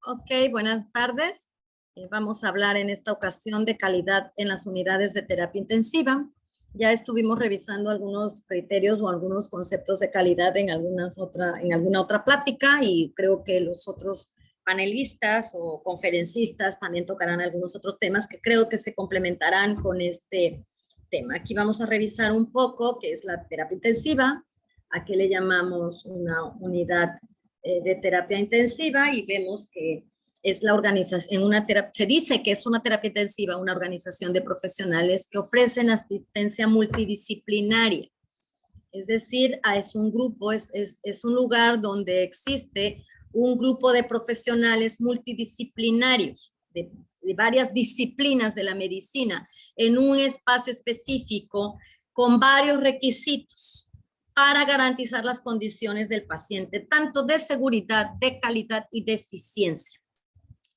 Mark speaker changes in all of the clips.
Speaker 1: Ok, buenas tardes. Vamos a hablar en esta ocasión de calidad en las unidades de terapia intensiva. Ya estuvimos revisando algunos criterios o algunos conceptos de calidad en alguna otra plática y creo que los otros panelistas o conferencistas también tocarán algunos otros temas que creo que se complementarán con este tema. Aquí vamos a revisar un poco qué es la terapia intensiva, a qué le llamamos una unidad de terapia intensiva y vemos que es la organización, se dice que es una terapia intensiva, una organización de profesionales que ofrecen asistencia multidisciplinaria. Es decir, es un grupo, es un lugar donde existe un grupo de profesionales multidisciplinarios, de varias disciplinas de la medicina, en un espacio específico con varios requisitos para garantizar las condiciones del paciente, tanto de seguridad, de calidad y de eficiencia,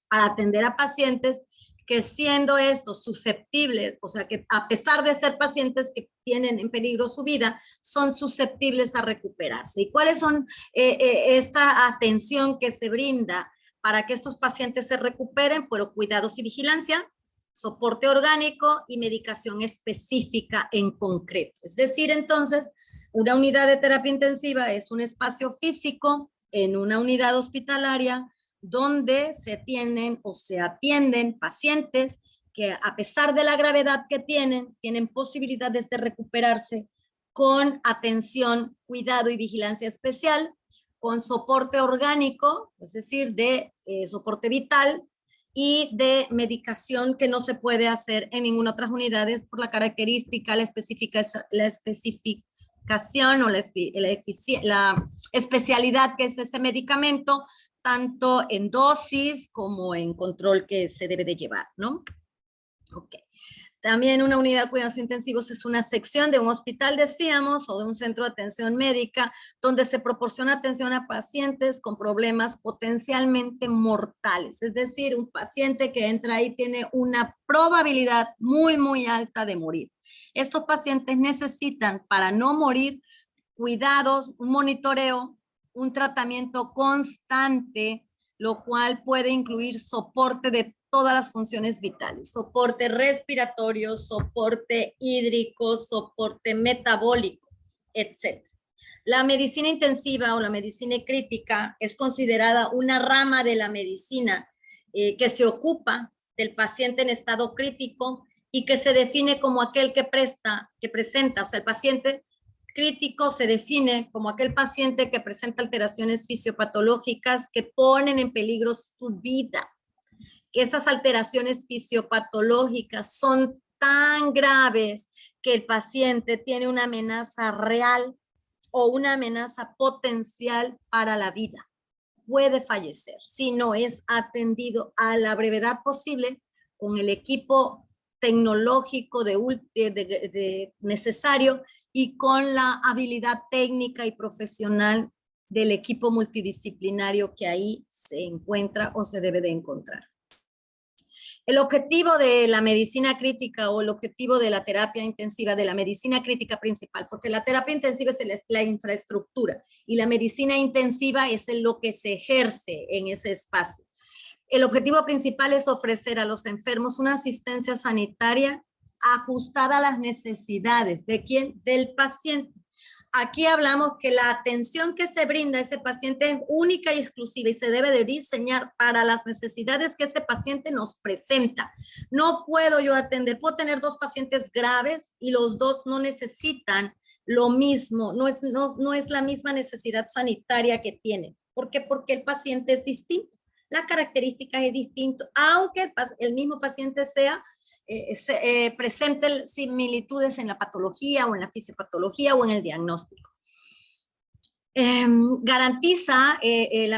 Speaker 1: para atender a pacientes que siendo estos susceptibles, o sea que a pesar de ser pacientes que tienen en peligro su vida, son susceptibles a recuperarse. ¿Y cuáles son esta atención que se brinda para que estos pacientes se recuperen? Pero cuidados y vigilancia, soporte orgánico y medicación específica en concreto. Es decir, entonces, una unidad de terapia intensiva es un espacio físico en una unidad hospitalaria donde se tienen o se atienden pacientes que a pesar de la gravedad que tienen posibilidades de recuperarse con atención, cuidado y vigilancia especial, con soporte orgánico, es decir, de soporte vital y de medicación que no se puede hacer en ninguna otra unidades por la característica, la especificación o la especialidad que es ese medicamento, tanto en dosis como en control que se debe de llevar, ¿no? Ok. También una unidad de cuidados intensivos es una sección de un hospital, decíamos, o de un centro de atención médica, donde se proporciona atención a pacientes con problemas potencialmente mortales. Es decir, un paciente que entra ahí tiene una probabilidad muy, muy alta de morir. Estos pacientes necesitan, para no morir, cuidados, un monitoreo, un tratamiento constante, lo cual puede incluir soporte de todas las funciones vitales, soporte respiratorio, soporte hídrico, soporte metabólico, etc. La medicina intensiva o la medicina crítica es considerada una rama de la medicina que se ocupa del paciente en estado crítico y que se define como aquel que presenta, o sea, el paciente crítico se define como aquel paciente que presenta alteraciones fisiopatológicas que ponen en peligro su vida. Esas alteraciones fisiopatológicas son tan graves que el paciente tiene una amenaza real o una amenaza potencial para la vida. Puede fallecer si no es atendido a la brevedad posible con el equipo tecnológico necesario y con la habilidad técnica y profesional del equipo multidisciplinario que ahí se encuentra o se debe de encontrar. El objetivo de la medicina crítica o el objetivo de la terapia intensiva, de la medicina crítica principal, porque la terapia intensiva es la infraestructura y la medicina intensiva es lo que se ejerce en ese espacio. El objetivo principal es ofrecer a los enfermos una asistencia sanitaria ajustada a las necesidades. ¿De quién? Del paciente. Aquí hablamos que la atención que se brinda a ese paciente es única y exclusiva y se debe de diseñar para las necesidades que ese paciente nos presenta. No puedo yo atender, puedo tener dos pacientes graves y los dos no necesitan lo mismo, no es la misma necesidad sanitaria que tienen. ¿Por qué? Porque el paciente es distinto, la característica es distinta, aunque el mismo paciente presente similitudes en la patología o en la fisiopatología o en el diagnóstico. La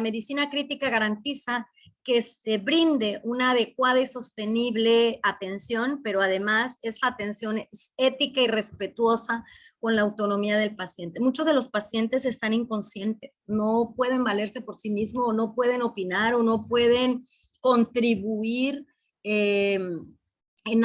Speaker 1: medicina crítica garantiza que se brinde una adecuada y sostenible atención, pero además esa atención es ética y respetuosa con la autonomía del paciente. Muchos de los pacientes están inconscientes, no pueden valerse por sí mismos, o no pueden opinar, o no pueden contribuir en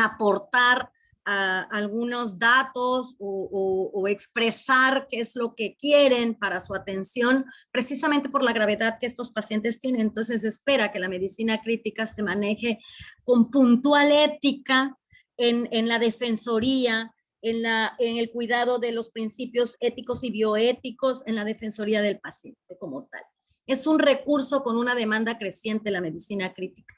Speaker 1: aportar algunos datos o expresar qué es lo que quieren para su atención, precisamente por la gravedad que estos pacientes tienen. Entonces se espera que la medicina crítica se maneje con puntual ética en la defensoría, en el cuidado de los principios éticos y bioéticos, en la defensoría del paciente como tal. Es un recurso con una demanda creciente la medicina crítica.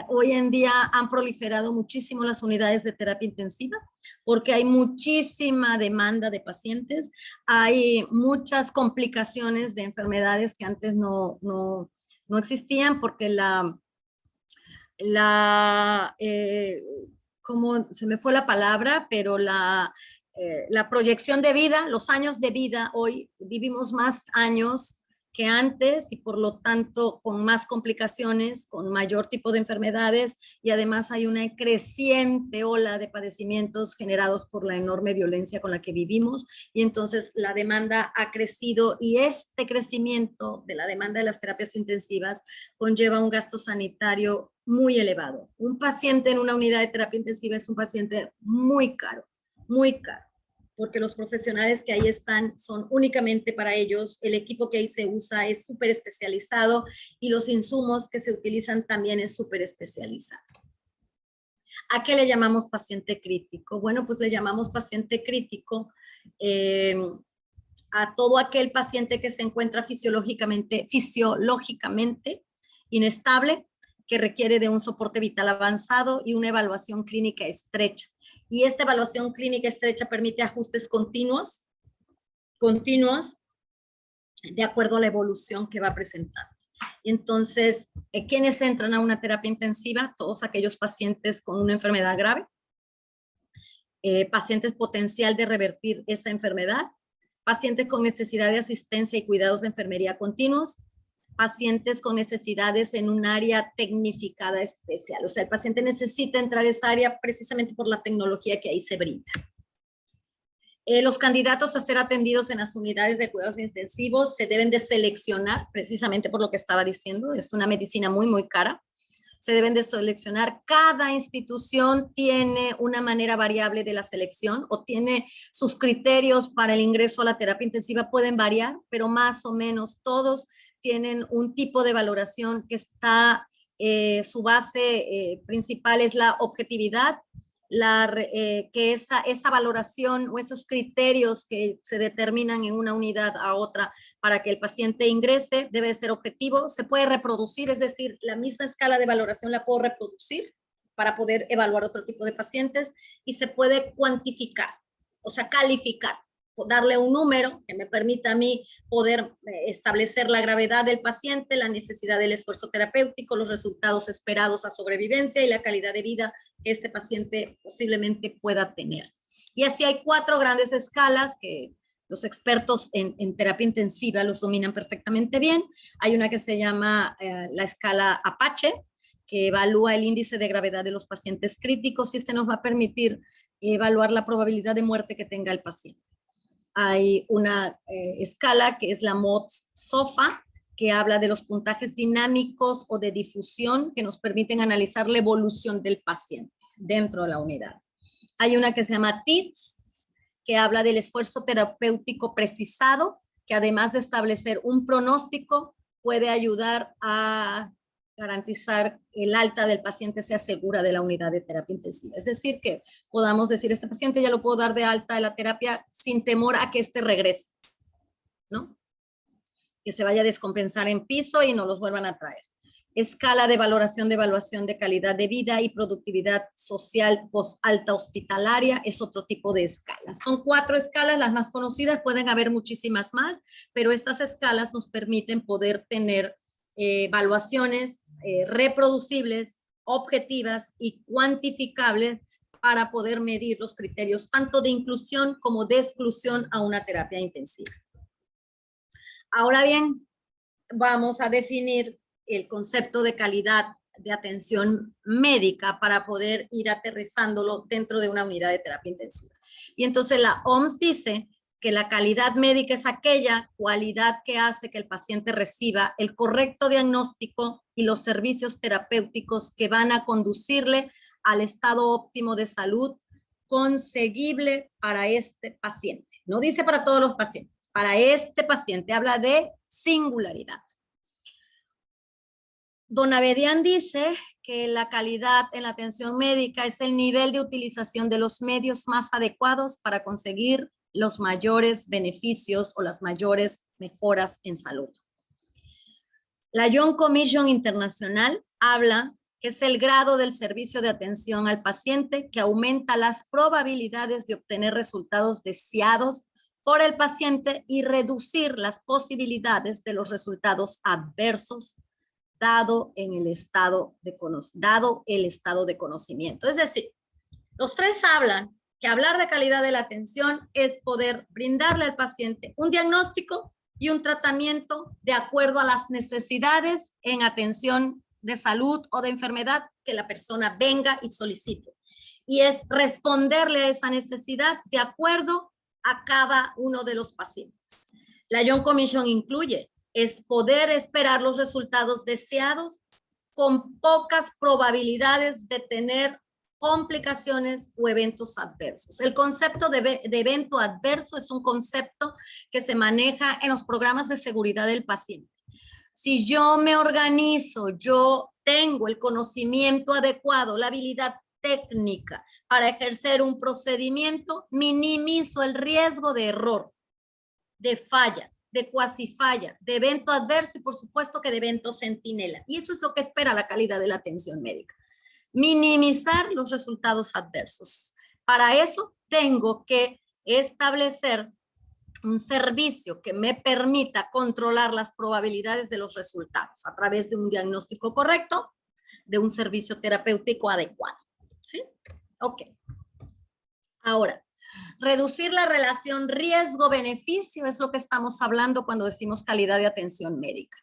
Speaker 1: Hoy en día han proliferado muchísimo las unidades de terapia intensiva porque hay muchísima demanda de pacientes, hay muchas complicaciones de enfermedades que antes no existían porque como se me fue la palabra, pero la proyección de vida, los años de vida, hoy vivimos más años que antes y por lo tanto con más complicaciones, con mayor tipo de enfermedades y además hay una creciente ola de padecimientos generados por la enorme violencia con la que vivimos y entonces la demanda ha crecido y este crecimiento de la demanda de las terapias intensivas conlleva un gasto sanitario muy elevado. Un paciente en una unidad de terapia intensiva es un paciente muy caro, porque los profesionales que ahí están son únicamente para ellos, el equipo que ahí se usa es súper especializado y los insumos que se utilizan también es súper especializado. ¿A qué le llamamos paciente crítico? Bueno, pues le llamamos paciente crítico a todo aquel paciente que se encuentra fisiológicamente inestable, que requiere de un soporte vital avanzado y una evaluación clínica estrecha. Y esta evaluación clínica estrecha permite ajustes continuos de acuerdo a la evolución que va presentando. Entonces, ¿quiénes entran a una terapia intensiva? Todos aquellos pacientes con una enfermedad grave, pacientes potencial de revertir esa enfermedad, pacientes con necesidad de asistencia y cuidados de enfermería continuos, pacientes con necesidades en un área tecnificada especial. O sea, el paciente necesita entrar a esa área precisamente por la tecnología que ahí se brinda. Los candidatos a ser atendidos en las unidades de cuidados intensivos se deben de seleccionar, precisamente por lo que estaba diciendo, es una medicina muy cara. Se deben de seleccionar. Cada institución tiene una manera variable de la selección o tiene sus criterios para el ingreso a la terapia intensiva, pueden variar, pero más o menos todos tienen un tipo de valoración que está, su base principal es la objetividad, que esa valoración o esos criterios que se determinan en una unidad a otra para que el paciente ingrese debe ser objetivo, se puede reproducir, es decir, la misma escala de valoración la puedo reproducir para poder evaluar otro tipo de pacientes y se puede cuantificar, o sea, calificar, darle un número que me permita a mí poder establecer la gravedad del paciente, la necesidad del esfuerzo terapéutico, los resultados esperados a sobrevivencia y la calidad de vida que este paciente posiblemente pueda tener. Y así hay 4 grandes escalas que los expertos en terapia intensiva los dominan perfectamente bien. Hay una que se llama la escala Apache, que evalúa el índice de gravedad de los pacientes críticos y este nos va a permitir evaluar la probabilidad de muerte que tenga el paciente. Hay una escala que es la MODS-SOFA, que habla de los puntajes dinámicos o de difusión que nos permiten analizar la evolución del paciente dentro de la unidad. Hay una que se llama TITS, que habla del esfuerzo terapéutico precisado, que además de establecer un pronóstico, puede ayudar a garantizar el alta del paciente sea segura de la unidad de terapia intensiva. Es decir, que podamos decir, este paciente ya lo puedo dar de alta de la terapia sin temor a que este regrese, ¿no? Que se vaya a descompensar en piso y no los vuelvan a traer. Escala de evaluación de calidad de vida y productividad social post-alta hospitalaria es otro tipo de escala. Son 4 escalas, las más conocidas, pueden haber muchísimas más, pero estas escalas nos permiten poder tener evaluaciones reproducibles, objetivas y cuantificables para poder medir los criterios tanto de inclusión como de exclusión a una terapia intensiva. Ahora bien, vamos a definir el concepto de calidad de atención médica para poder ir aterrizándolo dentro de una unidad de terapia intensiva. Y entonces la OMS dice que la calidad médica es aquella cualidad que hace que el paciente reciba el correcto diagnóstico y los servicios terapéuticos que van a conducirle al estado óptimo de salud conseguible para este paciente. No dice para todos los pacientes, para este paciente habla de singularidad. Don Abedian dice que la calidad en la atención médica es el nivel de utilización de los medios más adecuados para conseguir los mayores beneficios o las mayores mejoras en salud. La Young Commission Internacional habla que es el grado del servicio de atención al paciente que aumenta las probabilidades de obtener resultados deseados por el paciente y reducir las posibilidades de los resultados adversos dado el estado de conocimiento. Es decir, los tres hablan que hablar de calidad de la atención es poder brindarle al paciente un diagnóstico y un tratamiento de acuerdo a las necesidades en atención de salud o de enfermedad que la persona venga y solicite. Y es responderle a esa necesidad de acuerdo a cada uno de los pacientes. La Young Commission incluye es poder esperar los resultados deseados con pocas probabilidades de tener complicaciones o eventos adversos. El concepto de evento adverso es un concepto que se maneja en los programas de seguridad del paciente. Si yo me organizo, yo tengo el conocimiento adecuado, la habilidad técnica para ejercer un procedimiento, minimizo el riesgo de error, de falla, de cuasi falla, de evento adverso y por supuesto que de evento centinela. Y eso es lo que espera la calidad de la atención médica. Minimizar los resultados adversos. Para eso tengo que establecer un servicio que me permita controlar las probabilidades de los resultados a través de un diagnóstico correcto, de un servicio terapéutico adecuado. ¿Sí? Ok. Ahora, reducir la relación riesgo-beneficio es lo que estamos hablando cuando decimos calidad de atención médica.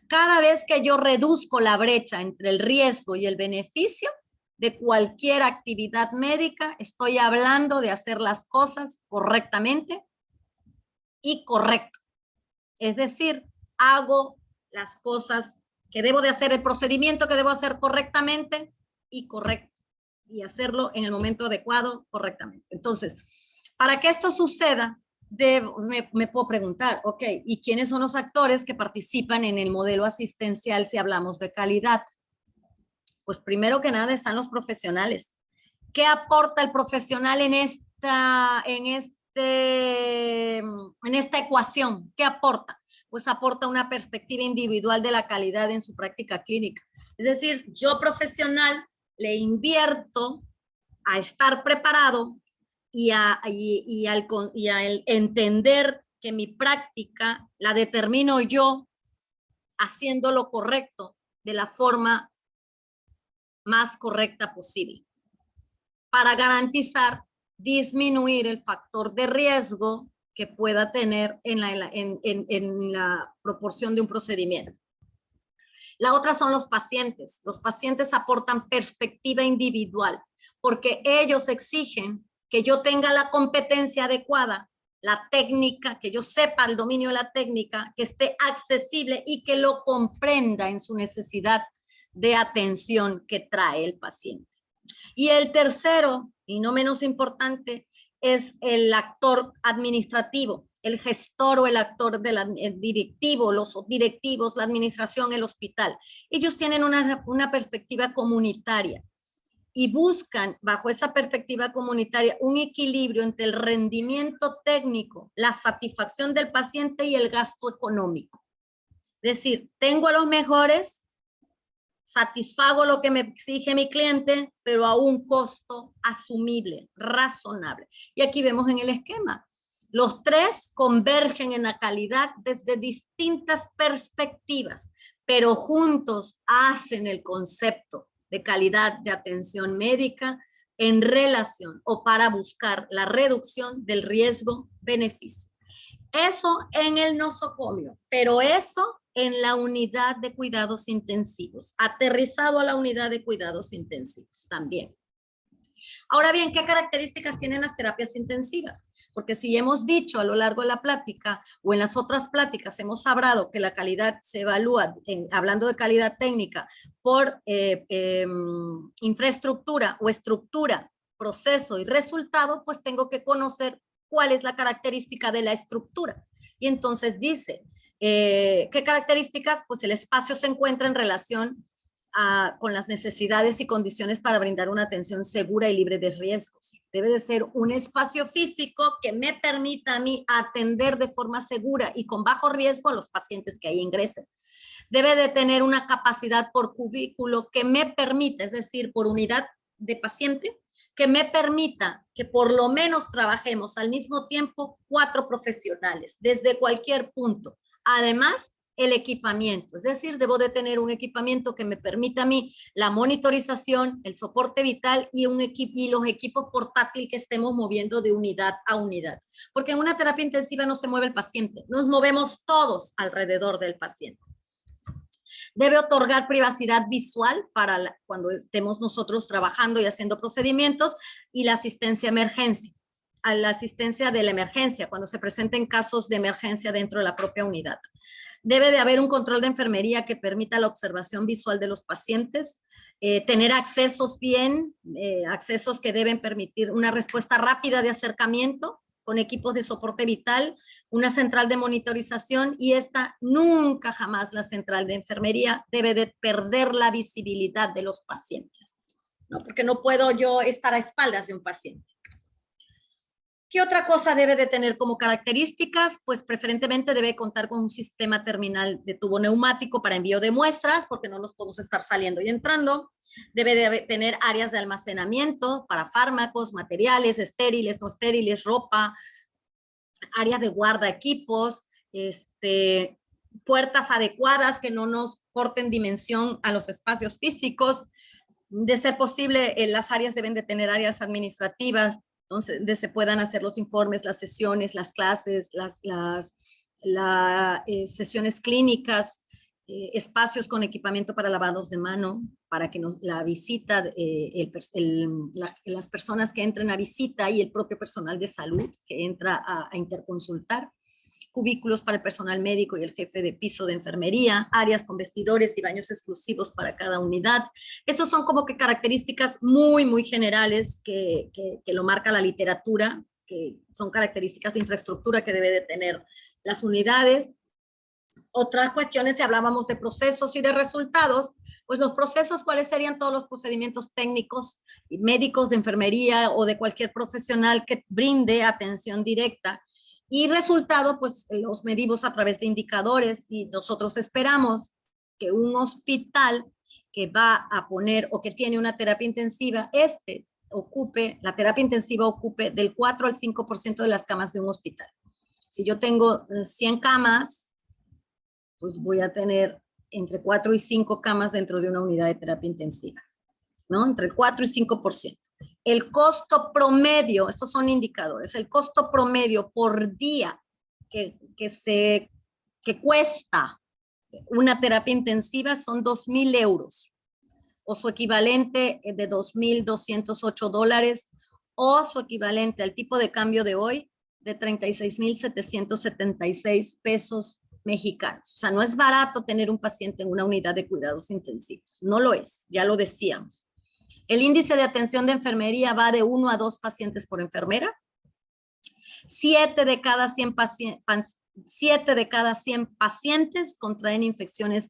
Speaker 1: Cada vez que yo reduzco la brecha entre el riesgo y el beneficio de cualquier actividad médica, estoy hablando de hacer las cosas correctamente y correcto. Es decir, hago las cosas que debo de hacer, el procedimiento que debo hacer correctamente y correcto, y hacerlo en el momento adecuado correctamente. Entonces, para que esto suceda, me puedo preguntar, ok, ¿y quiénes son los actores que participan en el modelo asistencial si hablamos de calidad? Pues primero que nada están los profesionales. ¿Qué aporta el profesional en esta ecuación? ¿Qué aporta? Pues aporta una perspectiva individual de la calidad en su práctica clínica. Es decir, yo profesional le invierto a estar preparado y al entender que mi práctica la determino yo haciendo lo correcto de la forma más correcta posible para garantizar disminuir el factor de riesgo que pueda tener en la proporción de un procedimiento. La otra son los pacientes. Los pacientes aportan perspectiva individual porque ellos exigen que yo tenga la competencia adecuada, la técnica, que yo sepa el dominio de la técnica, que esté accesible y que lo comprenda en su necesidad de atención que trae el paciente. Y el tercero, y no menos importante, es el actor administrativo, el gestor o el actor el directivo, los directivos, la administración, el hospital. Ellos tienen una perspectiva comunitaria y buscan bajo esa perspectiva comunitaria un equilibrio entre el rendimiento técnico, la satisfacción del paciente y el gasto económico. Es decir, tengo a los mejores, satisfago lo que me exige mi cliente, pero a un costo asumible, razonable. Y aquí vemos en el esquema, los tres convergen en la calidad desde distintas perspectivas, pero juntos hacen el concepto de calidad de atención médica en relación o para buscar la reducción del riesgo-beneficio. Eso en el nosocomio, pero eso en la unidad de cuidados intensivos, aterrizado a la unidad de cuidados intensivos también. Ahora bien, ¿qué características tienen las terapias intensivas? Porque si hemos dicho a lo largo de la plática o en las otras pláticas hemos hablado que la calidad se evalúa, hablando de calidad técnica, por infraestructura o estructura proceso y resultado, pues tengo que conocer cuál es la característica de la estructura. Y entonces dice, ¿qué características? Pues el espacio se encuentra en relación con las necesidades y condiciones para brindar una atención segura y libre de riesgos. Debe de ser un espacio físico que me permita a mí atender de forma segura y con bajo riesgo a los pacientes que ahí ingresen. Debe de tener una capacidad por cubículo que me permita, es decir, por unidad de paciente, que me permita que por lo menos trabajemos al mismo tiempo 4 profesionales desde cualquier punto. Además, el equipamiento, es decir, debo de tener un equipamiento que me permita a mí la monitorización, el soporte vital y los equipos portátiles que estemos moviendo de unidad a unidad. Porque en una terapia intensiva no se mueve el paciente, nos movemos todos alrededor del paciente. Debe otorgar privacidad visual para cuando estemos nosotros trabajando y haciendo procedimientos, y la asistencia a emergencia, a la asistencia de la emergencia, cuando se presenten casos de emergencia dentro de la propia unidad. Debe de haber un control de enfermería que permita la observación visual de los pacientes, tener accesos accesos que deben permitir una respuesta rápida de acercamiento con equipos de soporte vital, una central de monitorización, y esta nunca jamás, la central de enfermería, debe de perder la visibilidad de los pacientes, ¿no? Porque no puedo yo estar a espaldas de un paciente. ¿Qué otra cosa debe de tener como características? Pues preferentemente debe contar con un sistema terminal de tubo neumático para envío de muestras, porque no nos podemos estar saliendo y entrando. Debe de tener áreas de almacenamiento para fármacos, materiales, estériles, no estériles, ropa, áreas de guarda, equipos, puertas adecuadas que no nos corten dimensión a los espacios físicos. De ser posible, las áreas deben de tener áreas administrativas, entonces, donde se puedan hacer los informes, las sesiones, las clases, las sesiones clínicas, espacios con equipamiento para lavados de mano, para que la visita, las personas que entren a visita y el propio personal de salud que entra a interconsultar. Cubículos para el personal médico y el jefe de piso de enfermería, áreas con vestidores y baños exclusivos para cada unidad. Esas son como que características muy, muy generales que lo marca la literatura, que son características de infraestructura que debe de tener las unidades. Otras cuestiones, si hablábamos de procesos y de resultados, pues los procesos, ¿cuáles serían todos los procedimientos técnicos, médicos, de enfermería o de cualquier profesional que brinde atención directa? Y resultado, pues los medimos a través de indicadores, y nosotros esperamos que un hospital que va a poner o que tiene una terapia intensiva, la terapia intensiva ocupe del 4 al 5% de las camas de un hospital. Si yo tengo 100 camas, pues voy a tener entre 4 y 5 camas dentro de una unidad de terapia intensiva, ¿no? Entre el 4 y 5%. El costo promedio, estos son indicadores, el costo promedio por día que cuesta una terapia intensiva son 2,000 euros, o su equivalente de $2,208, o su equivalente al tipo de cambio de hoy de 36,776 pesos mexicanos. O sea, no es barato tener un paciente en una unidad de cuidados intensivos, no lo es, ya lo decíamos. El índice de atención de enfermería va de 1 a 2 pacientes por enfermera. 7 de cada 100 pacientes contraen infecciones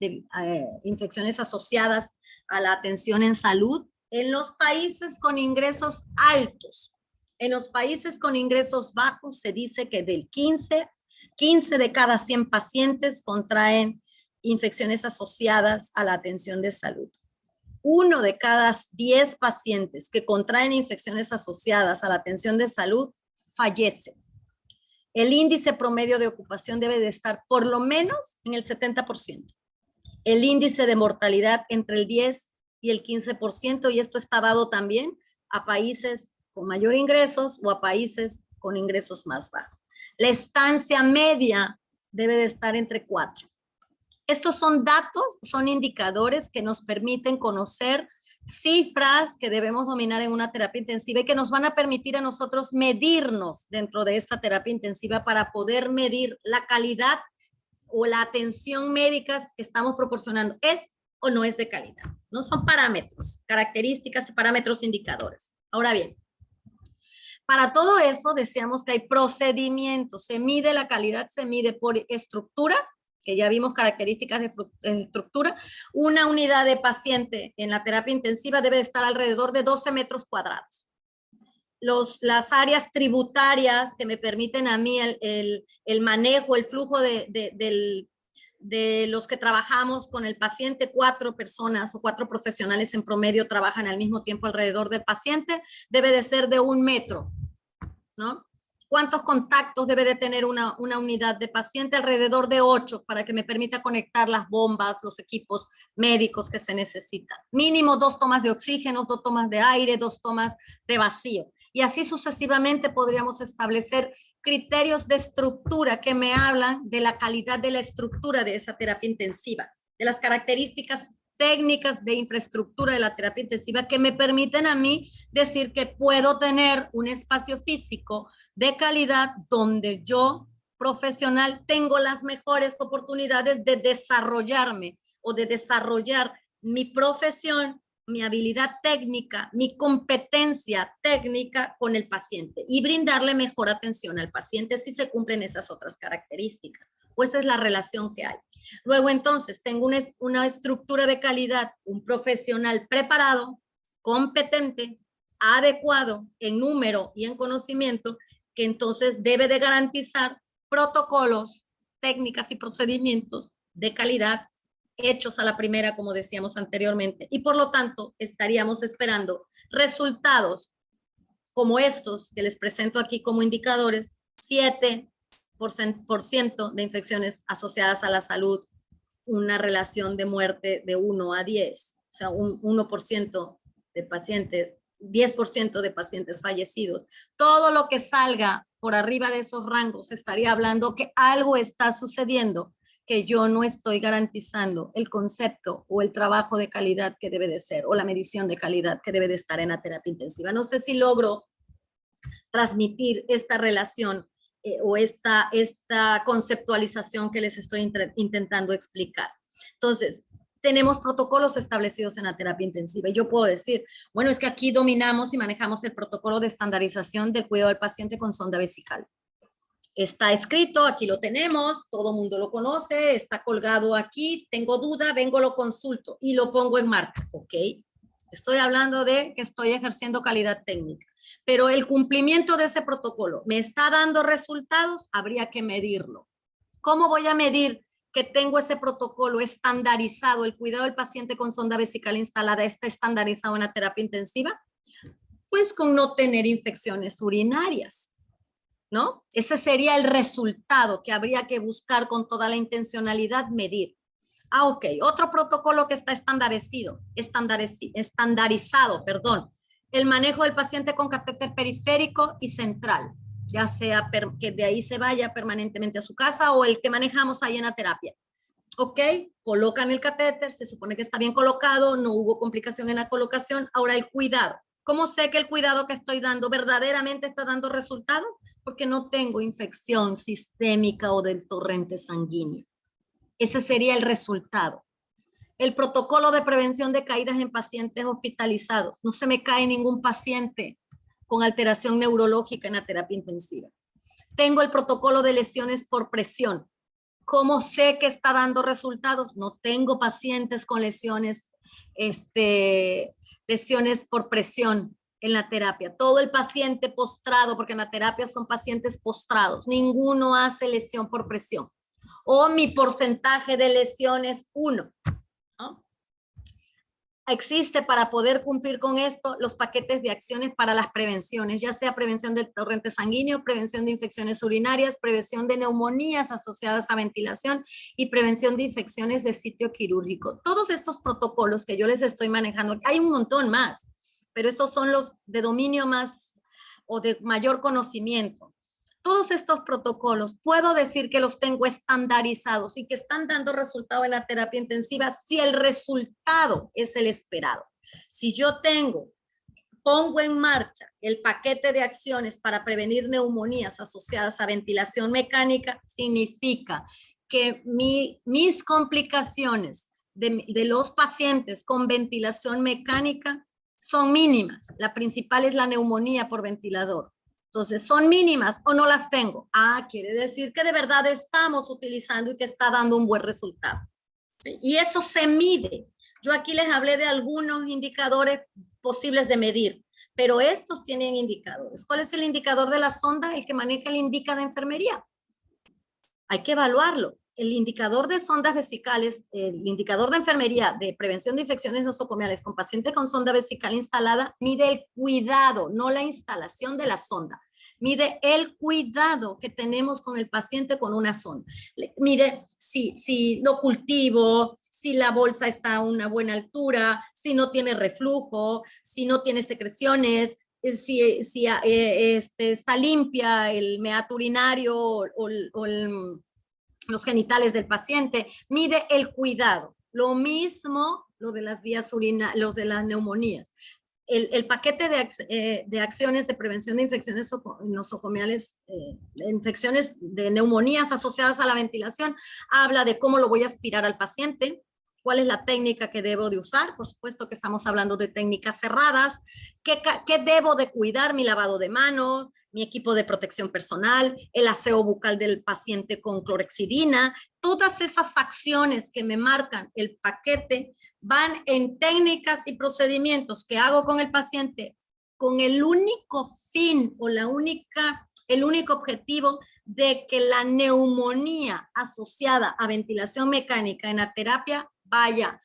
Speaker 1: asociadas a la atención en salud en los países con ingresos altos. En los países con ingresos bajos se dice que del 15 de cada 100 pacientes contraen infecciones asociadas a la atención de salud. 1 de cada 10 pacientes que contraen infecciones asociadas a la atención de salud fallece. El índice promedio de ocupación debe de estar por lo menos en el 70%. El índice de mortalidad entre el 10 y el 15%, y esto está dado también a países con mayor ingresos o a países con ingresos más bajos. La estancia media debe de estar entre 4. Estos son datos, son indicadores que nos permiten conocer cifras que debemos dominar en una terapia intensiva y que nos van a permitir a nosotros medirnos dentro de esta terapia intensiva para poder medir la calidad o la atención médica que estamos proporcionando. ¿Es o no es de calidad? No son parámetros, características, parámetros, indicadores. Ahora bien, Para todo eso decíamos que hay procedimientos, se mide la calidad, se mide por estructura, que ya vimos características de estructura. Una unidad de paciente en la terapia intensiva debe estar alrededor de 12 metros cuadrados. Las áreas tributarias que me permiten a mí el manejo, el flujo de los que trabajamos con el paciente, 4 personas o 4 profesionales en promedio trabajan al mismo tiempo alrededor del paciente, debe de ser de 1 metro, ¿no? ¿Cuántos contactos debe de tener una unidad de paciente? Alrededor de 8 para que me permita conectar las bombas, los equipos médicos que se necesitan. Mínimo 2 tomas de oxígeno, 2 tomas de aire, 2 tomas de vacío. Y así sucesivamente podríamos establecer criterios de estructura que me hablan de la calidad de la estructura de esa terapia intensiva, de las características técnicas de infraestructura de la terapia intensiva que me permiten a mí decir que puedo tener un espacio físico de calidad donde yo, profesional, tengo las mejores oportunidades de desarrollarme o de desarrollar mi profesión, mi habilidad técnica, mi competencia técnica con el paciente y brindarle mejor atención al paciente si se cumplen esas otras características. Pues es la relación que hay. Luego entonces tengo una estructura de calidad, un profesional preparado, competente, adecuado en número y en conocimiento, que entonces debe de garantizar protocolos, técnicas y procedimientos de calidad hechos a la primera, como decíamos anteriormente, y por lo tanto estaríamos esperando resultados como estos que les presento aquí como indicadores, 7% de infecciones asociadas a la salud, una relación de muerte de 1 a 10, o sea, un 1% de pacientes, 10% de pacientes fallecidos. Todo lo que salga por arriba de esos rangos estaría hablando que algo está sucediendo, que yo no estoy garantizando el concepto o el trabajo de calidad que debe de ser, o la medición de calidad que debe de estar en la terapia intensiva. No sé si logro transmitir esta relación o esta conceptualización que les estoy intentando explicar. Entonces, tenemos protocolos establecidos en la terapia intensiva y yo puedo decir, bueno, es que aquí dominamos y manejamos el protocolo de estandarización del cuidado del paciente con sonda vesical. Está escrito, aquí lo tenemos, todo mundo lo conoce, está colgado aquí, tengo duda, vengo, lo consulto y lo pongo en marcha, ¿ok? Estoy hablando de que estoy ejerciendo calidad técnica, pero el cumplimiento de ese protocolo me está dando resultados, habría que medirlo. ¿Cómo voy a medir que tengo ese protocolo estandarizado? El cuidado del paciente con sonda vesical instalada está estandarizado en la terapia intensiva. Pues con no tener infecciones urinarias, ¿no? Ese sería el resultado que habría que buscar con toda la intencionalidad, medir. Ok, otro protocolo que está estandarizado, el manejo del paciente con catéter periférico y central, ya sea que de ahí se vaya permanentemente a su casa o el que manejamos ahí en la terapia. Ok, colocan el catéter, se supone que está bien colocado, no hubo complicación en la colocación. Ahora el cuidado. ¿Cómo sé que el cuidado que estoy dando verdaderamente está dando resultado? Porque no tengo infección sistémica o del torrente sanguíneo. Ese sería el resultado. El protocolo de prevención de caídas en pacientes hospitalizados. No se me cae ningún paciente con alteración neurológica en la terapia intensiva. Tengo el protocolo de lesiones por presión. ¿Cómo sé que está dando resultados? No tengo pacientes con lesiones por presión en la terapia. Todo el paciente postrado, porque en la terapia son pacientes postrados. Ninguno hace lesión por presión. O mi porcentaje de lesiones 1. ¿No? Existe para poder cumplir con esto los paquetes de acciones para las prevenciones, ya sea prevención del torrente sanguíneo, prevención de infecciones urinarias, prevención de neumonías asociadas a ventilación y prevención de infecciones de sitio quirúrgico. Todos estos protocolos que yo les estoy manejando, hay un montón más, pero estos son los de dominio más o de mayor conocimiento. Todos estos protocolos puedo decir que los tengo estandarizados y que están dando resultado en la terapia intensiva si el resultado es el esperado. Si yo pongo en marcha el paquete de acciones para prevenir neumonías asociadas a ventilación mecánica, significa que mis complicaciones de los pacientes con ventilación mecánica son mínimas. La principal es la neumonía por ventilador. Entonces, ¿son mínimas o no las tengo? Ah, quiere decir que de verdad estamos utilizando y que está dando un buen resultado. ¿Sí? Y eso se mide. Yo aquí les hablé de algunos indicadores posibles de medir, pero estos tienen indicadores. ¿Cuál es el indicador de la sonda? El que maneja el INDICA de enfermería. Hay que evaluarlo. El indicador de sondas vesicales, el indicador de enfermería de prevención de infecciones nosocomiales con pacientes con sonda vesical instalada, mide el cuidado, no la instalación de la sonda. Mide el cuidado que tenemos con el paciente con una sonda. Mide si lo cultivo, si la bolsa está a una buena altura, si no tiene reflujo, si no tiene secreciones, si está limpia el meato urinario o los genitales del paciente, mide el cuidado. Lo mismo lo de las vías urinarias, los de las neumonías. El paquete de acciones de prevención de infecciones nosocomiales, infecciones de neumonías asociadas a la ventilación, habla de cómo lo voy a aspirar al paciente, cuál es la técnica que debo de usar, por supuesto que estamos hablando de técnicas cerradas, qué debo de cuidar, mi lavado de manos, mi equipo de protección personal, el aseo bucal del paciente con clorexidina, todas esas acciones que me marcan el paquete van en técnicas y procedimientos que hago con el paciente con el único fin o el único objetivo de que la neumonía asociada a ventilación mecánica en la terapia vaya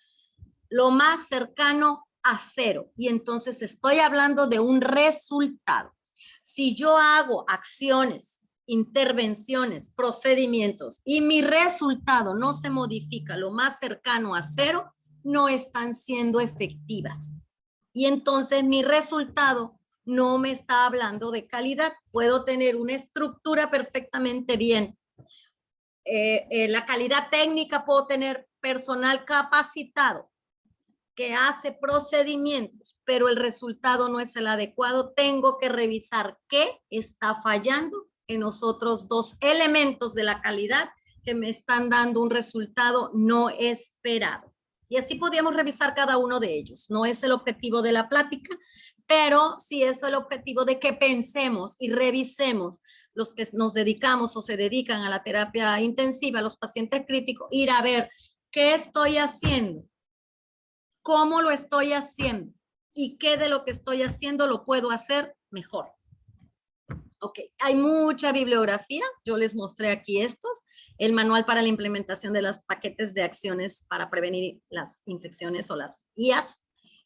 Speaker 1: lo más cercano a cero. Y entonces estoy hablando de un resultado. Si yo hago acciones, intervenciones, procedimientos y mi resultado no se modifica lo más cercano a cero, no están siendo efectivas. Y entonces mi resultado no me está hablando de calidad. Puedo tener una estructura perfectamente bien. La calidad técnica, puedo tener personal capacitado que hace procedimientos, pero el resultado no es el adecuado. Tengo que revisar qué está fallando en los otros dos elementos de la calidad que me están dando un resultado no esperado. Y así podríamos revisar cada uno de ellos. No es el objetivo de la plática, pero sí es el objetivo de que pensemos y revisemos los que nos dedicamos o se dedican a la terapia intensiva, los pacientes críticos, ir a ver qué estoy haciendo, cómo lo estoy haciendo y qué de lo que estoy haciendo lo puedo hacer mejor. Ok, hay mucha bibliografía, yo les mostré aquí estos, el manual para la implementación de los paquetes de acciones para prevenir las infecciones o las IAS,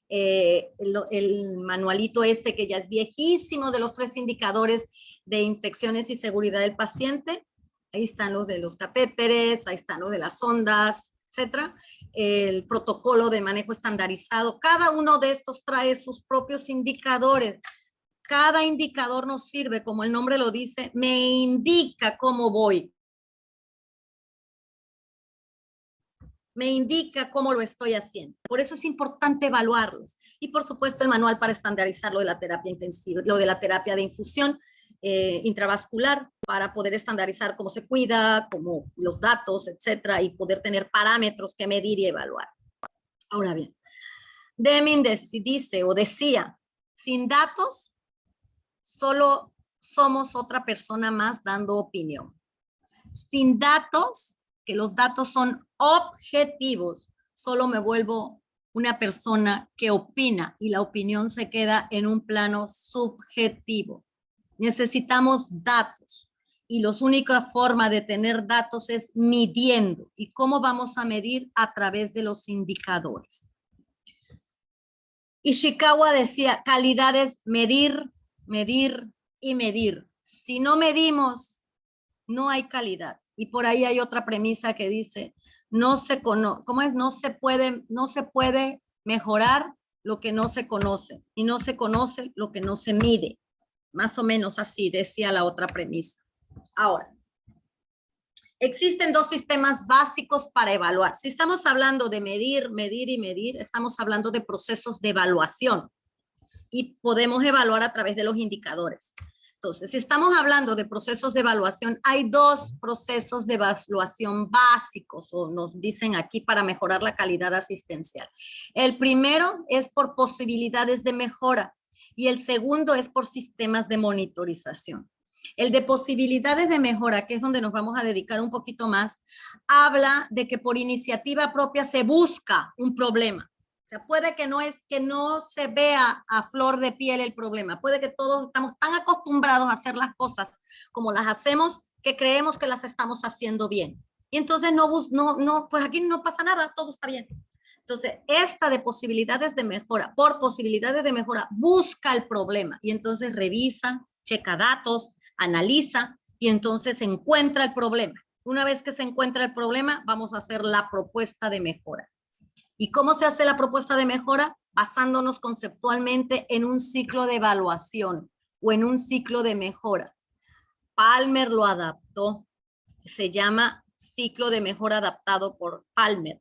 Speaker 1: el manualito este que ya es viejísimo de los 3 indicadores de infecciones y seguridad del paciente, ahí están los de los catéteres, ahí están los de las sondas, etcétera, el protocolo de manejo estandarizado, cada uno de estos trae sus propios indicadores. Cada indicador nos sirve, como el nombre lo dice, me indica cómo voy. Me indica cómo lo estoy haciendo. Por eso es importante evaluarlos. Y por supuesto el manual para estandarizar lo de la terapia intensiva, lo de la terapia de infusión intravascular, para poder estandarizar cómo se cuida, cómo los datos, etcétera, y poder tener parámetros que medir y evaluar. Ahora bien, Deming dice o decía, sin datos, solo somos otra persona más dando opinión. Sin datos, que los datos son objetivos, solo me vuelvo una persona que opina y la opinión se queda en un plano subjetivo. Necesitamos datos y la única forma de tener datos es midiendo. ¿Y cómo vamos a medir? A través de los indicadores. Ishikawa decía, calidad es medir, medir y medir. Si no medimos, no hay calidad. Y por ahí hay otra premisa que dice, no se conoce, ¿cómo es? No se puede mejorar lo que no se conoce y no se conoce lo que no se mide. Más o menos así decía la otra premisa. Ahora, existen 2 sistemas básicos para evaluar. Si estamos hablando de medir, medir y medir, estamos hablando de procesos de evaluación y podemos evaluar a través de los indicadores. Entonces, si estamos hablando de procesos de evaluación, hay 2 procesos de evaluación básicos, o nos dicen aquí, para mejorar la calidad asistencial. El primero es por posibilidades de mejora y el segundo es por sistemas de monitorización. El de posibilidades de mejora, que es donde nos vamos a dedicar un poquito más, habla de que por iniciativa propia se busca un problema. O sea, puede que no se vea a flor de piel el problema. Puede que todos estamos tan acostumbrados a hacer las cosas como las hacemos que creemos que las estamos haciendo bien. Y entonces pues aquí no pasa nada, todo está bien. Entonces, esta de posibilidades de mejora, por posibilidades de mejora, busca el problema y entonces revisa, checa datos, analiza y entonces encuentra el problema. Una vez que se encuentra el problema, vamos a hacer la propuesta de mejora. ¿Y cómo se hace la propuesta de mejora? Basándonos conceptualmente en un ciclo de evaluación o en un ciclo de mejora. Palmer lo adaptó, se llama ciclo de mejora adaptado por Palmer,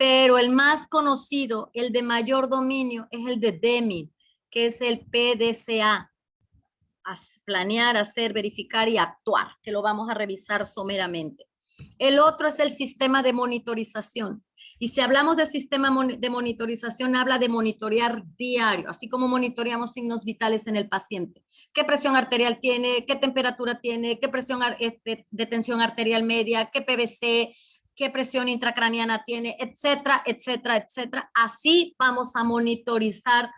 Speaker 1: pero el más conocido, el de mayor dominio, es el de Deming, que es el PDCA, planear, hacer, verificar y actuar, que lo vamos a revisar someramente. El otro es el sistema de monitorización. Y si hablamos de sistema de monitorización, habla de monitorear diario, así como monitoreamos signos vitales en el paciente. ¿Qué presión arterial tiene? ¿Qué temperatura tiene? ¿Qué presión de tensión arterial media? ¿Qué PVC? ¿Qué presión intracraniana tiene? Etcétera, etcétera, etcétera. Así vamos a monitorizar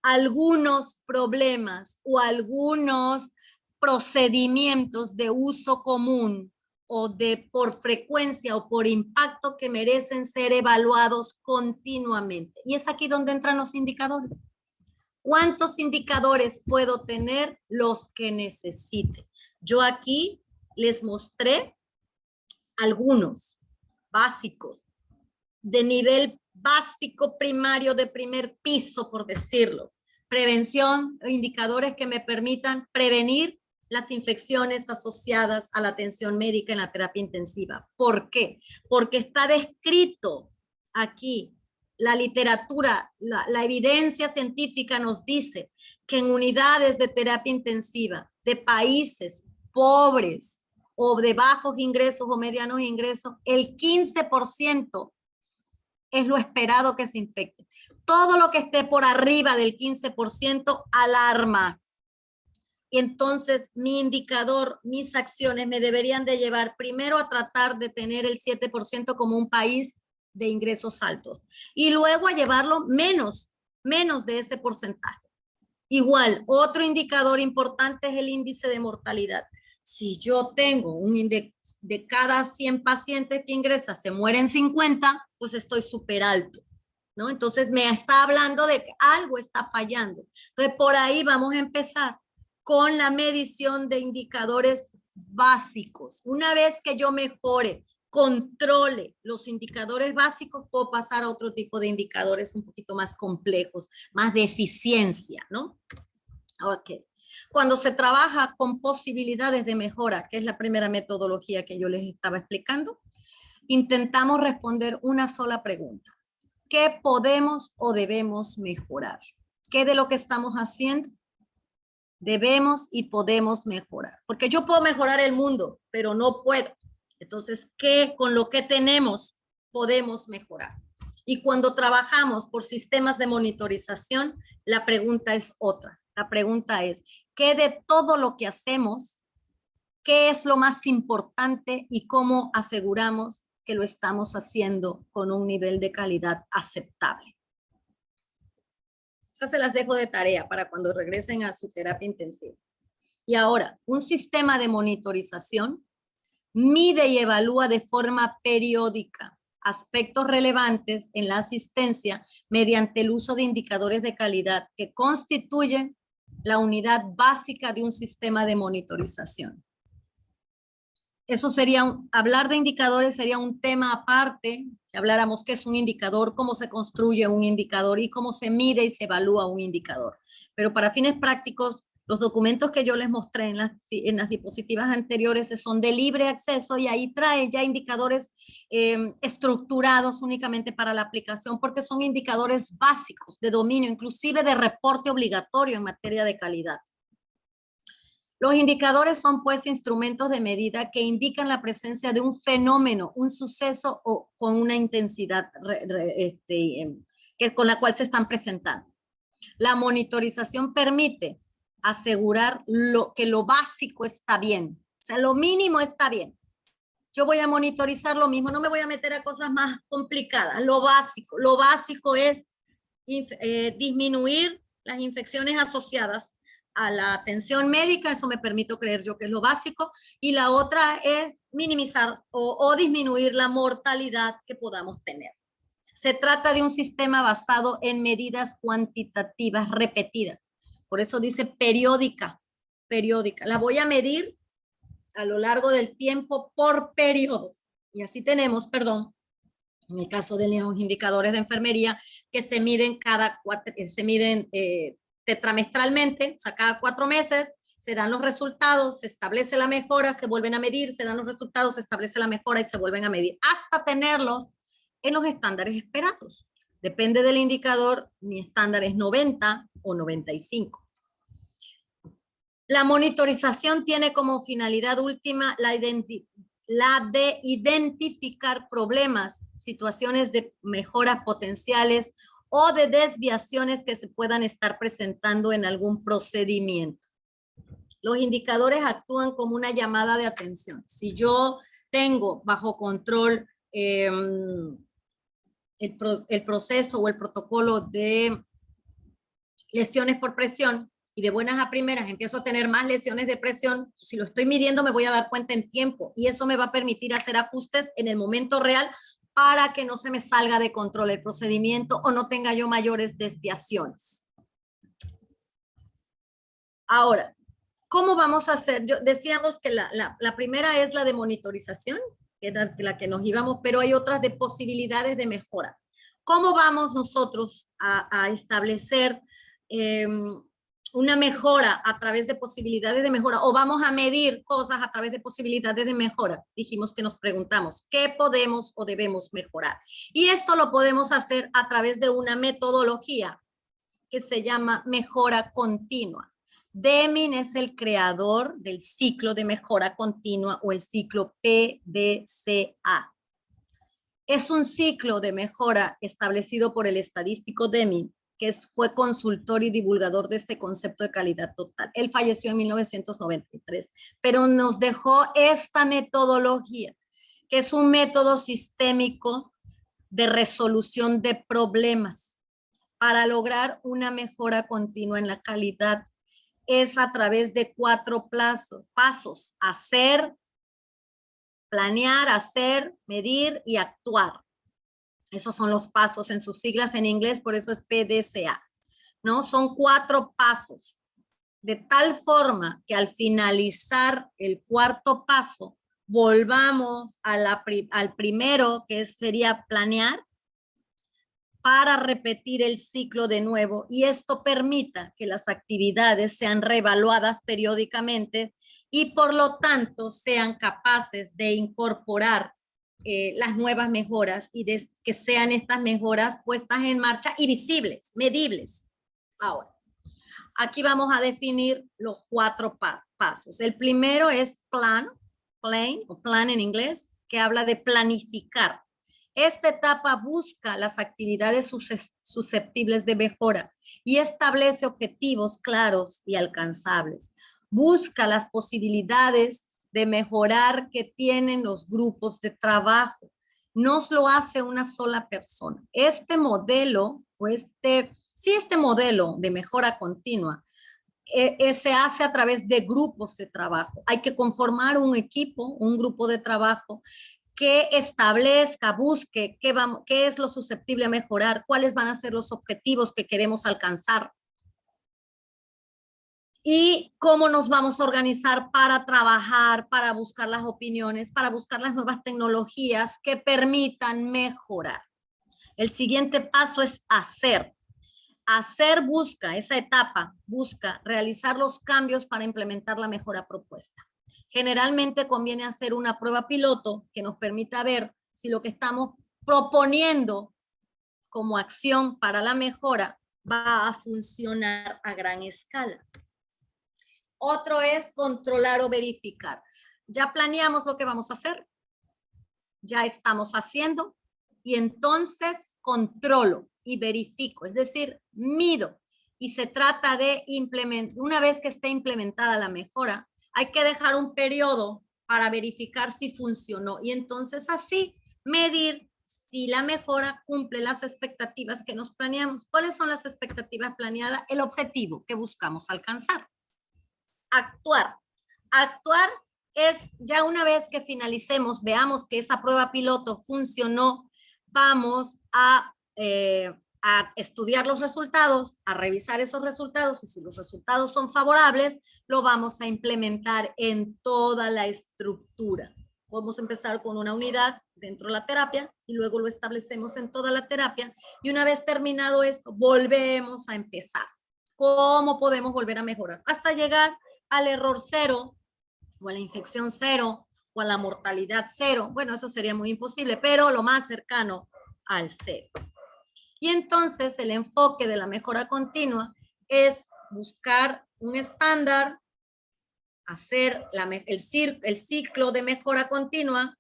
Speaker 1: algunos problemas o algunos procedimientos de uso común o de por frecuencia o por impacto que merecen ser evaluados continuamente. Y es aquí donde entran los indicadores. ¿Cuántos indicadores puedo tener? Los que necesite. Yo aquí les mostré algunos básicos de nivel básico primario de primer piso, por decirlo. Prevención, indicadores que me permitan prevenir las infecciones asociadas a la atención médica en la terapia intensiva. ¿Por qué? Porque está descrito aquí. La literatura, la evidencia científica nos dice que en unidades de terapia intensiva de países pobres o de bajos ingresos o medianos ingresos, el 15% es lo esperado que se infecte. Todo lo que esté por arriba del 15% alarma. Y entonces mi indicador, mis acciones me deberían de llevar primero a tratar de tener el 7% como un país de ingresos altos y luego a llevarlo menos de ese porcentaje. Igual, otro indicador importante es el índice de mortalidad. Si yo tengo un índice de cada 100 pacientes que ingresan, se mueren 50, pues estoy súper alto, ¿no? Entonces me está hablando de que algo está fallando. Entonces por ahí vamos a empezar con la medición de indicadores básicos. Una vez que yo mejore, controle los indicadores básicos, puedo pasar a otro tipo de indicadores un poquito más complejos, más de eficiencia, ¿no? Ok. Cuando se trabaja con posibilidades de mejora, que es la primera metodología que yo les estaba explicando, intentamos responder una sola pregunta. ¿Qué podemos o debemos mejorar? ¿Qué de lo que estamos haciendo debemos y podemos mejorar? Porque yo puedo mejorar el mundo, pero no puedo. Entonces, ¿qué con lo que tenemos podemos mejorar? Y cuando trabajamos por sistemas de monitorización, la pregunta es otra. La pregunta es, ¿qué de todo lo que hacemos, qué es lo más importante y cómo aseguramos que lo estamos haciendo con un nivel de calidad aceptable? Esas se las dejo de tarea para cuando regresen a su terapia intensiva. Y ahora, un sistema de monitorización mide y evalúa de forma periódica aspectos relevantes en la asistencia mediante el uso de indicadores de calidad que constituyen la unidad básica de un sistema de monitorización. Eso sería, hablar de indicadores sería un tema aparte, que habláramos qué es un indicador, cómo se construye un indicador y cómo se mide y se evalúa un indicador. Pero para fines prácticos, los documentos que yo les mostré en las diapositivas anteriores son de libre acceso y ahí trae ya indicadores estructurados únicamente para la aplicación porque son indicadores básicos de dominio, inclusive de reporte obligatorio en materia de calidad. Los indicadores son pues instrumentos de medida que indican la presencia de un fenómeno, un suceso o con una intensidad con la cual se están presentando. La monitorización permite asegurar que lo básico está bien. O sea, lo mínimo está bien. Yo voy a monitorizar lo mismo, no me voy a meter a cosas más complicadas. Lo básico es disminuir las infecciones asociadas a la atención médica, eso me permito creer yo que es lo básico, y la otra es minimizar o disminuir la mortalidad que podamos tener. Se trata de un sistema basado en medidas cuantitativas repetidas. Por eso dice periódica. La voy a medir a lo largo del tiempo por periodo. Y así tenemos, perdón, en el caso de los indicadores de enfermería, que se miden tetramestralmente, o sea, cada 4 meses, se dan los resultados, se establece la mejora, se vuelven a medir, se dan los resultados, se establece la mejora y se vuelven a medir, hasta tenerlos en los estándares esperados. Depende del indicador, mi estándar es 90 o 95. La monitorización tiene como finalidad última la de identificar problemas, situaciones de mejoras potenciales o de desviaciones que se puedan estar presentando en algún procedimiento. Los indicadores actúan como una llamada de atención. Si yo tengo bajo control el proceso o el protocolo de lesiones por presión, y de buenas a primeras empiezo a tener más lesiones de presión, si lo estoy midiendo me voy a dar cuenta en tiempo y eso me va a permitir hacer ajustes en el momento real para que no se me salga de control el procedimiento o no tenga yo mayores desviaciones. Ahora, ¿cómo vamos a hacer? Decíamos que la primera es la de monitorización, que era la que nos íbamos, pero hay otras de posibilidades de mejora. ¿Cómo vamos nosotros a establecer una mejora a través de posibilidades de mejora, o vamos a medir cosas a través de posibilidades de mejora? Dijimos que nos preguntamos, ¿qué podemos o debemos mejorar? Y esto lo podemos hacer a través de una metodología que se llama mejora continua. Deming es el creador del ciclo de mejora continua o el ciclo PDCA. Es un ciclo de mejora establecido por el estadístico Deming, que fue consultor y divulgador de este concepto de calidad total. Él falleció en 1993, pero nos dejó esta metodología, que es un método sistémico de resolución de problemas para lograr una mejora continua en la calidad. Es a través de 4 pasos: hacer, planear, hacer, medir y actuar. Esos son los pasos en sus siglas en inglés, por eso es PDCA, ¿no? Son 4 pasos, de tal forma que al finalizar el 4º paso, volvamos al primero, que sería planear, para repetir el ciclo de nuevo, y esto permita que las actividades sean reevaluadas periódicamente y por lo tanto sean capaces de incorporar las nuevas mejoras y que sean estas mejoras puestas en marcha y visibles, medibles. Ahora, aquí vamos a definir los 4 pasos. El primero es plan en inglés, que habla de planificar. Esta etapa busca las actividades susceptibles de mejora y establece objetivos claros y alcanzables. Busca las posibilidades de mejorar que tienen los grupos de trabajo. No lo hace una sola persona. Este modelo, este modelo de mejora continua se hace a través de grupos de trabajo. Hay que conformar un equipo, un grupo de trabajo que establezca, busque qué es lo susceptible a mejorar, cuáles van a ser los objetivos que queremos alcanzar y cómo nos vamos a organizar para trabajar, para buscar las opiniones, para buscar las nuevas tecnologías que permitan mejorar. El siguiente paso es hacer. Esa etapa busca realizar los cambios para implementar la mejora propuesta. Generalmente conviene hacer una prueba piloto que nos permita ver si lo que estamos proponiendo como acción para la mejora va a funcionar a gran escala. Otro es controlar o verificar. Ya planeamos lo que vamos a hacer, ya estamos haciendo, y entonces controlo y verifico, es decir, mido y se trata de implementar, una vez que esté implementada la mejora, hay que dejar un periodo para verificar si funcionó y entonces así medir si la mejora cumple las expectativas que nos planeamos. ¿Cuáles son las expectativas planeadas? El objetivo que buscamos alcanzar. Actuar. Actuar es ya una vez que finalicemos, veamos que esa prueba piloto funcionó, vamos a estudiar los resultados, a revisar esos resultados y si los resultados son favorables, lo vamos a implementar en toda la estructura. Podemos empezar con una unidad dentro de la terapia y luego lo establecemos en toda la terapia y una vez terminado esto, volvemos a empezar. ¿Cómo podemos volver a mejorar? Hasta llegar al error cero o a la infección cero o a la mortalidad cero. Bueno, eso sería muy imposible, pero lo más cercano al cero. Y entonces el enfoque de la mejora continua es buscar un estándar, hacer el ciclo de mejora continua,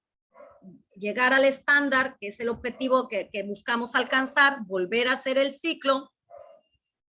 Speaker 1: llegar al estándar, que es el objetivo que buscamos alcanzar, volver a hacer el ciclo,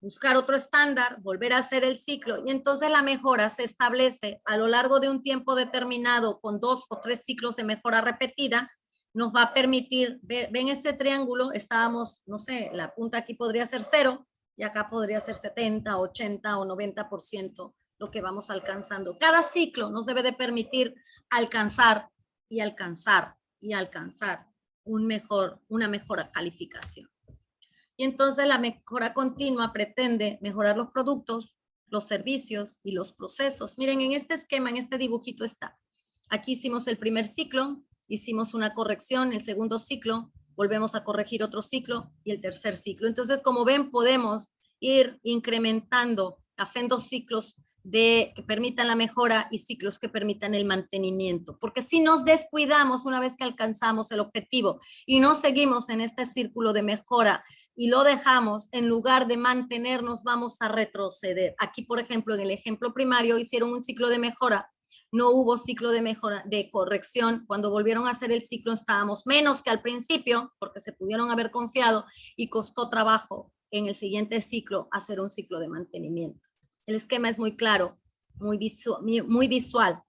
Speaker 1: buscar otro estándar, volver a hacer el ciclo, y entonces la mejora se establece a lo largo de un tiempo determinado con 2 o 3 ciclos de mejora repetida, nos va a permitir, ven este triángulo, estábamos, no sé, la punta aquí podría ser 0, y acá podría ser 70, 80 o 90% lo que vamos alcanzando. Cada ciclo nos debe de permitir alcanzar y alcanzar y alcanzar una mejor calificación. Y entonces la mejora continua pretende mejorar los productos, los servicios y los procesos. Miren, en este esquema, en este dibujito está. Aquí hicimos el primer ciclo, hicimos una corrección, el segundo ciclo, volvemos a corregir otro ciclo y el tercer ciclo. Entonces, como ven, podemos ir incrementando, haciendo ciclos que permitan la mejora y ciclos que permitan el mantenimiento. Porque si nos descuidamos una vez que alcanzamos el objetivo y no seguimos en este círculo de mejora y lo dejamos, en lugar de mantenernos, vamos a retroceder. Aquí, por ejemplo, en el ejemplo primario hicieron un ciclo de mejora, no hubo ciclo de mejora, de corrección. Cuando volvieron a hacer el ciclo estábamos menos que al principio porque se pudieron haber confiado y costó trabajo en el siguiente ciclo hacer un ciclo de mantenimiento. El esquema es muy claro, muy visual,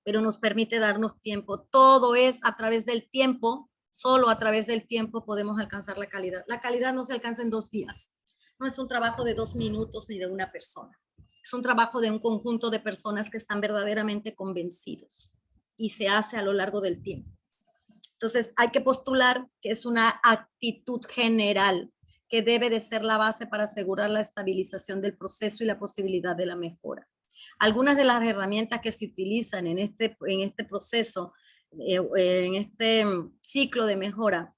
Speaker 1: pero nos permite darnos tiempo. Todo es a través del tiempo, solo a través del tiempo podemos alcanzar la calidad. La calidad no se alcanza en 2 días. No es un trabajo de 2 minutos ni de una persona. Es un trabajo de un conjunto de personas que están verdaderamente convencidos y se hace a lo largo del tiempo. Entonces hay que postular que es una actitud general que debe de ser la base para asegurar la estabilización del proceso y la posibilidad de la mejora. Algunas de las herramientas que se utilizan en este proceso, en este ciclo de mejora,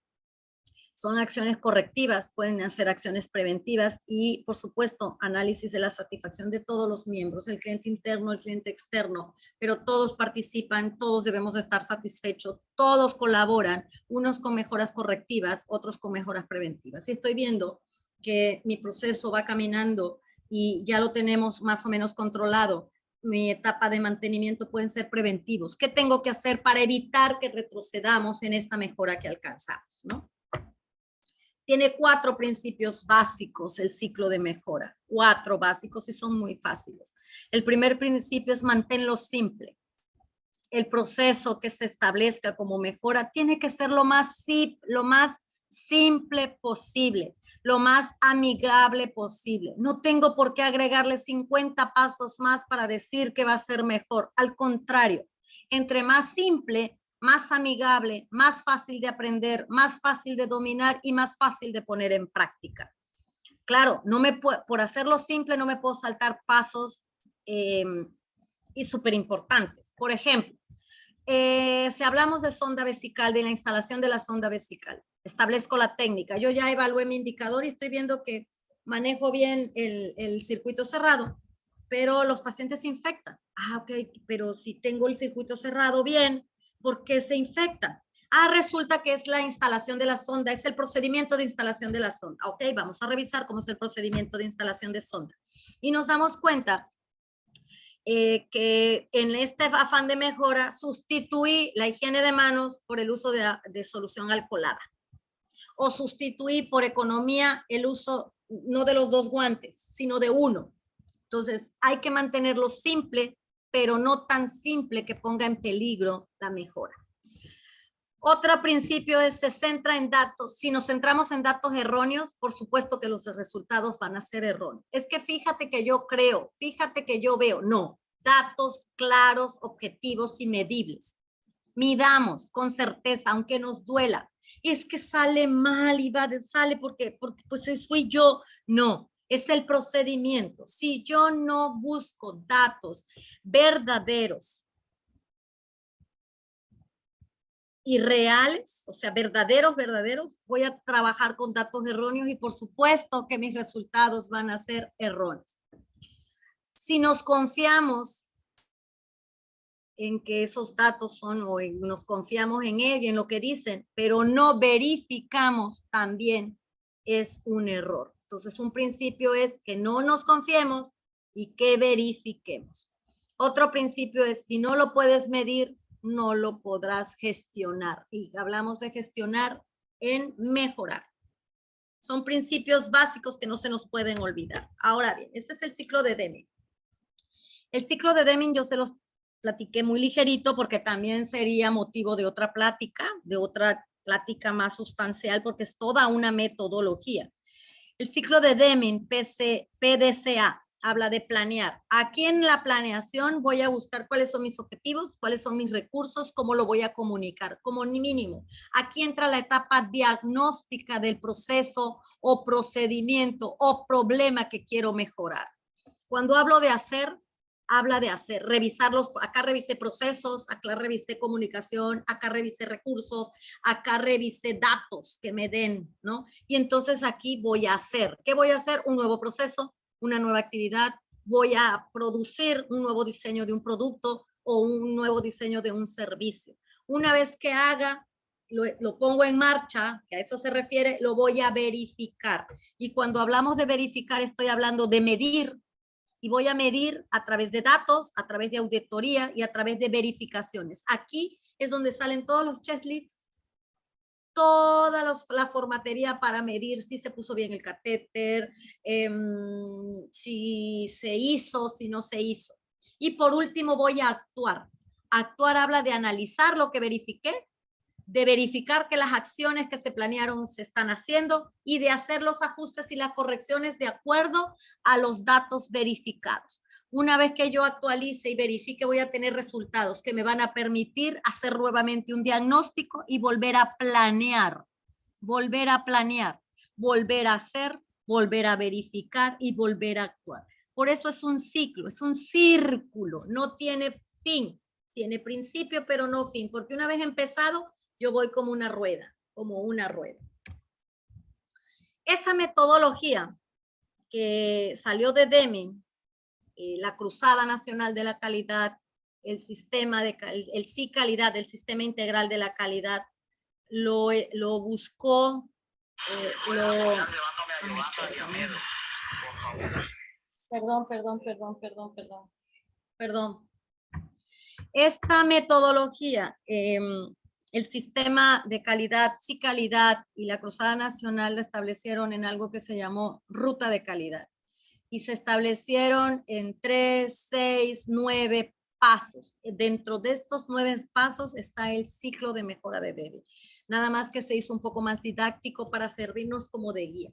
Speaker 1: son acciones correctivas, pueden hacer acciones preventivas y, por supuesto, análisis de la satisfacción de todos los miembros, el cliente interno, el cliente externo, pero todos participan, todos debemos estar satisfechos, todos colaboran, unos con mejoras correctivas, otros con mejoras preventivas. Si estoy viendo que mi proceso va caminando y ya lo tenemos más o menos controlado, mi etapa de mantenimiento pueden ser preventivos. ¿Qué tengo que hacer para evitar que retrocedamos en esta mejora que alcanzamos, ¿no? Tiene 4 principios básicos el ciclo de mejora. 4 básicos y son muy fáciles. El primer principio es manténlo simple. El proceso que se establezca como mejora tiene que ser lo más simple posible, lo más amigable posible. No tengo por qué agregarle 50 pasos más para decir que va a ser mejor. Al contrario, entre más simple, más amigable, más fácil de aprender, más fácil de dominar y más fácil de poner en práctica. Claro, por hacerlo simple no me puedo saltar pasos y súper importantes. Por ejemplo, si hablamos de sonda vesical, de la instalación de la sonda vesical, establezco la técnica. Yo ya evalué mi indicador y estoy viendo que manejo bien el circuito cerrado, pero los pacientes se infectan. Ok, pero si tengo el circuito cerrado bien, ¿por qué se infectan? Resulta que es la instalación de la sonda, es el procedimiento de instalación de la sonda. Ok, vamos a revisar cómo es el procedimiento de instalación de sonda. Y nos damos cuenta que en este afán de mejora sustituí la higiene de manos por el uso de solución alcoholada. O sustituí por economía el uso no de los dos guantes, sino de uno. Entonces, hay que mantenerlo simple, pero no tan simple que ponga en peligro la mejora. Otro principio es, se centra en datos. Si nos centramos en datos erróneos, por supuesto que los resultados van a ser erróneos. Es que fíjate que yo creo, fíjate que yo veo. No, datos claros, objetivos y medibles. Midamos con certeza, aunque nos duela. Es que sale mal y sale porque pues fui yo. No, es el procedimiento. Si yo no busco datos verdaderos y reales, o sea, verdaderos, voy a trabajar con datos erróneos y por supuesto que mis resultados van a ser erróneos. Si nos confiamos en que esos datos son, o nos confiamos en él y en lo que dicen, pero no verificamos, también es un error. Entonces, un principio es que no nos confiemos y que verifiquemos. Otro principio es, si no lo puedes medir, no lo podrás gestionar. Y hablamos de gestionar en mejorar. Son principios básicos que no se nos pueden olvidar. Ahora bien, este es el ciclo de Deming. El ciclo de Deming yo se los platiqué muy ligerito porque también sería motivo de otra plática más sustancial, porque es toda una metodología. El ciclo de Deming, PDCA, habla de planear. Aquí en la planeación voy a buscar cuáles son mis objetivos, cuáles son mis recursos, cómo lo voy a comunicar, como mínimo. Aquí entra la etapa diagnóstica del proceso o procedimiento o problema que quiero mejorar. Cuando hablo de hacer, habla de hacer, revisarlos. Acá revisé procesos, acá revisé comunicación, acá revisé recursos, acá revisé datos que me den, ¿no? Y entonces aquí voy a hacer. ¿Qué voy a hacer? Un nuevo proceso, una nueva actividad. Voy a producir un nuevo diseño de un producto o un nuevo diseño de un servicio. Una vez que haga, lo pongo en marcha, que a eso se refiere, lo voy a verificar. Y cuando hablamos de verificar, estoy hablando de medir, y voy a medir a través de datos, a través de auditoría y a través de verificaciones. Aquí es donde salen todos los checklists, toda la formatería para medir si se puso bien el catéter, si se hizo, si no se hizo. Y por último voy a actuar. Actuar habla de analizar lo que verifiqué, de verificar que las acciones que se planearon se están haciendo y de hacer los ajustes y las correcciones de acuerdo a los datos verificados. Una vez que yo actualice y verifique, voy a tener resultados que me van a permitir hacer nuevamente un diagnóstico y volver a planear, volver a hacer, volver a verificar y volver a actuar. Por eso es un ciclo, es un círculo, no tiene fin, tiene principio pero no fin, porque una vez empezado, yo voy como una rueda, Esa metodología que salió de Deming, la Cruzada Nacional de la Calidad, el sistema de el CICalidad, el Sistema Integral de la Calidad, lo buscó, Perdón. Esta metodología, el sistema de calidad, CICalidad y la Cruzada Nacional lo establecieron en algo que se llamó ruta de calidad. Y se establecieron en 3, 6, 9 pasos. Dentro de estos 9 pasos está el ciclo de mejora de Deming. Nada más que se hizo un poco más didáctico para servirnos como de guía.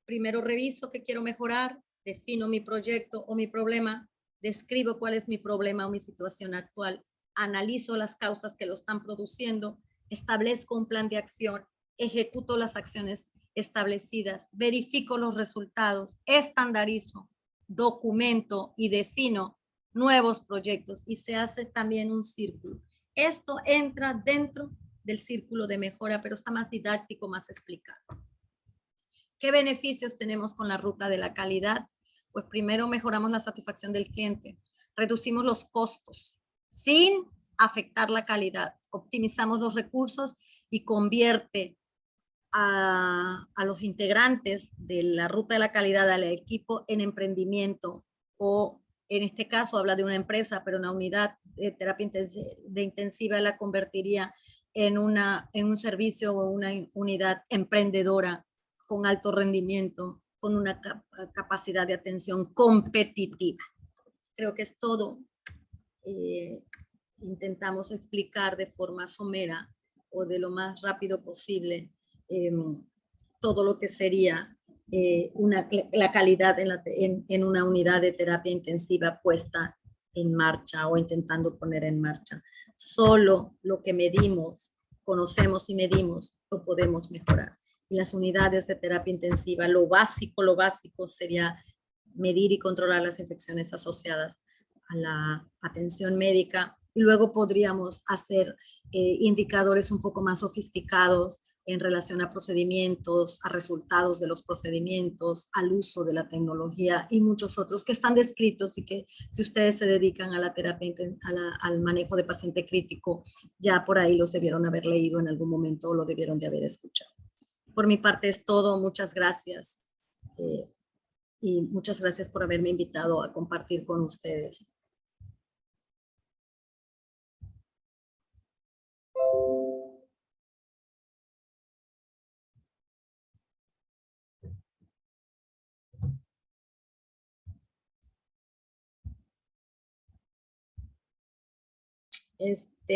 Speaker 1: Primero reviso qué quiero mejorar, defino mi proyecto o mi problema, describo cuál es mi problema o mi situación actual, analizo las causas que lo están produciendo, establezco un plan de acción, ejecuto las acciones establecidas, verifico los resultados, estandarizo, documento y defino nuevos proyectos y se hace también un círculo. Esto entra dentro del círculo de mejora, pero está más didáctico, más explicado. ¿Qué beneficios tenemos con la ruta de la calidad? Pues primero mejoramos la satisfacción del cliente, reducimos los costos sin afectar la calidad, optimizamos los recursos y convierte a los integrantes de la ruta de la calidad al equipo en emprendimiento, o en este caso habla de una empresa, pero una unidad de terapia intensiva la convertiría en un servicio o una unidad emprendedora con alto rendimiento, con una capacidad de atención competitiva. Creo que es todo. Intentamos explicar de forma somera o de lo más rápido posible todo lo que sería la calidad en una unidad de terapia intensiva puesta en marcha o intentando poner en marcha. Solo lo que medimos, conocemos y medimos, lo podemos mejorar. En las unidades de terapia intensiva, lo básico sería medir y controlar las infecciones asociadas a la atención médica, y luego podríamos hacer indicadores un poco más sofisticados en relación a procedimientos, a resultados de los procedimientos, al uso de la tecnología y muchos otros que están descritos y que si ustedes se dedican a la terapia, al manejo de paciente crítico, ya por ahí los debieron haber leído en algún momento o lo debieron de haber escuchado. Por mi parte es todo. Muchas gracias. Y muchas gracias por haberme invitado a compartir con ustedes.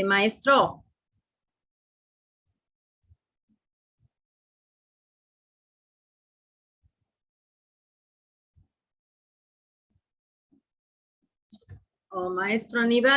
Speaker 1: Maestro. O maestro Aníbal.